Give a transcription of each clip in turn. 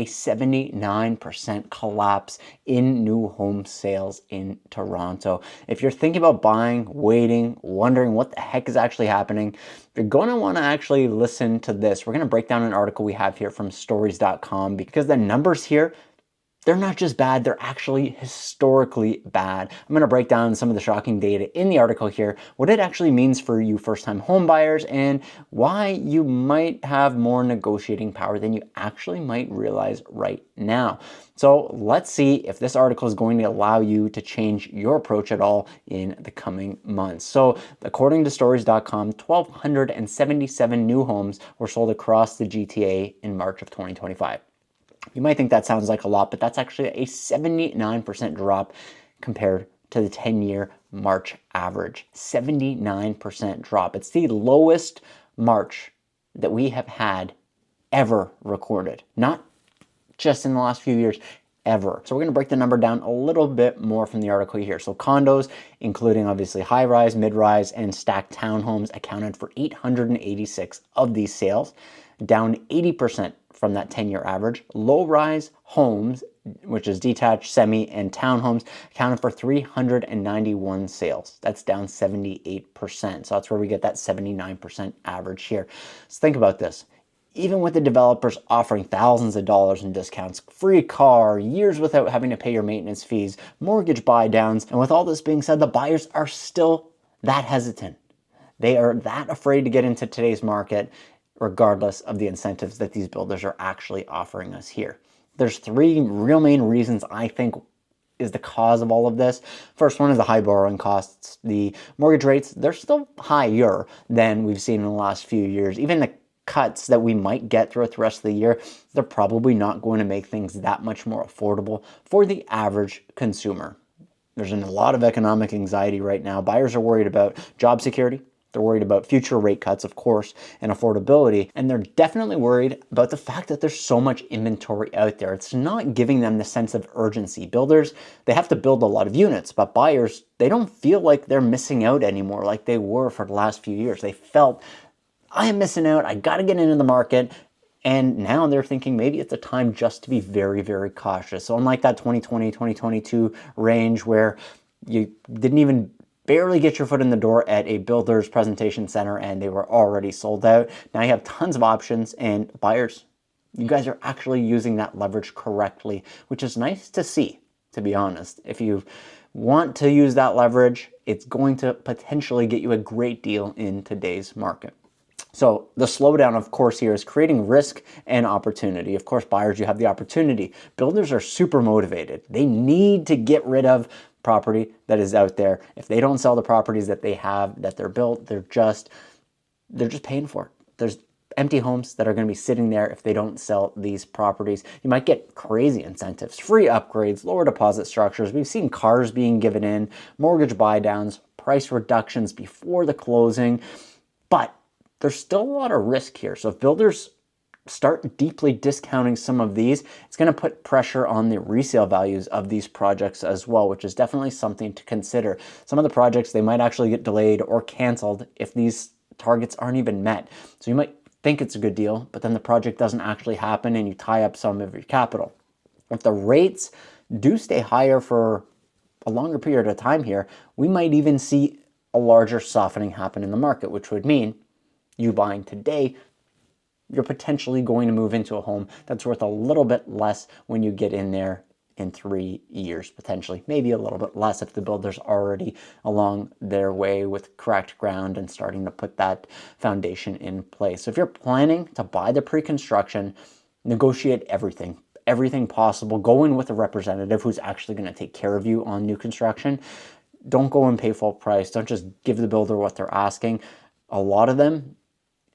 a 79% collapse in new home sales in Toronto. If you're thinking about buying, waiting, wondering what the heck is actually happening, you're going to want to actually listen to this. We're going to break down an article we have here from stories.com because the numbers here, they're not just bad, they're actually historically bad. I'm going to break down some of the shocking data in the article here, what it actually means for you first-time home buyers, and why you might have more negotiating power than you actually might realize right now. So let's see if this article is going to allow you to change your approach at all in the coming months. So according to stories.com, 1,277 new homes were sold across the GTA in March of 2025. You might think that sounds like a lot, but that's actually a 79% drop compared to the 10-year March average. 79% drop. It's the lowest March that we have had ever recorded. Not just in the last few years, ever. So we're going to break the number down a little bit more from the article here. So condos, including obviously high-rise, mid-rise, and stacked townhomes, accounted for 886 of these sales, down 80% from that 10-year average. Low-rise homes, which is detached, semi, and townhomes, accounted for 391 sales. That's down 78%. So that's where we get that 79% average here. So think about this. Even with the developers offering thousands of dollars in discounts, free car, years without having to pay your maintenance fees, mortgage buy downs, and with all this being said, the buyers are still that hesitant. They are that afraid to get into today's market, regardless of the incentives that these builders are actually offering us here. There's three real main reasons I think is the cause of all of this. First one is the high borrowing costs. The mortgage rates, they're still higher than we've seen in the last few years. Even the cuts that we might get throughout the rest of the year, they're probably not going to make things that much more affordable for the average consumer. There's a lot of economic anxiety right now. Buyers are worried about job security. They're worried about future rate cuts, of course, and affordability. And they're definitely worried about the fact that there's so much inventory out there. It's not giving them the sense of urgency. Builders, they have to build a lot of units, but buyers, they don't feel like they're missing out anymore like they were for the last few years. They felt, I am missing out. I got to get into the market. And now they're thinking maybe it's a time just to be very, very cautious. So unlike that 2020, 2022 range where you didn't even barely get your foot in the door at a builder's presentation center and they were already sold out. Now you have tons of options, and buyers, you guys are actually using that leverage correctly, which is nice to see, to be honest. If you want to use that leverage, it's going to potentially get you a great deal in today's market. So the slowdown, of course, here is creating risk and opportunity. Of course, buyers, you have the opportunity. Builders are super motivated. They need to get rid of property that is out there. If they don't sell the properties that they have, that they're built, they're just paying for it. There's empty homes that are going to be sitting there if they don't sell these properties. You might get crazy incentives, free upgrades, lower deposit structures. We've seen cars being given in, mortgage buy downs, price reductions before the closing, but there's still a lot of risk here. So if builders start deeply discounting some of these, it's going to put pressure on the resale values of these projects as well, which is definitely something to consider. Some of the projects, they might actually get delayed or canceled if these targets aren't even met. So you might think it's a good deal, but then the project doesn't actually happen and you tie up some of your capital. If the rates do stay higher for a longer period of time here, we might even see a larger softening happen in the market, which would mean you buying today, you're potentially going to move into a home that's worth a little bit less when you get in there in 3 years, potentially. Maybe a little bit less if the builder's already along their way with cracked ground and starting to put that foundation in place. So if you're planning to buy the pre-construction, negotiate everything possible. Go in with a representative who's actually going to take care of you on new construction. Don't go and pay full price. Don't just give the builder what they're asking. A lot of them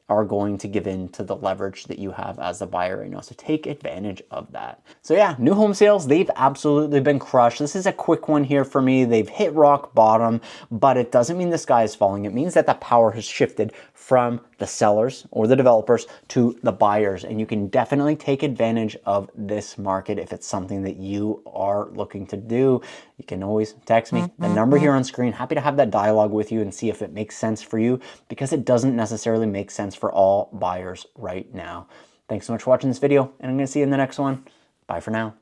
are going to give in to the leverage that you have as a buyer right now. So take advantage of that. So yeah, new home sales, they've absolutely been crushed. This is a quick one here for me. They've hit rock bottom, but it doesn't mean the sky is falling. It means that the power has shifted from the sellers or the developers to the buyers. And you can definitely take advantage of this market if it's something that you are looking to do. You can always text me. The number here on screen. Happy to have that dialogue with you and see if it makes sense for you, because it doesn't necessarily make sense for all buyers right now. Thanks so much for watching this video, and I'm going to see you in the next one. Bye for now.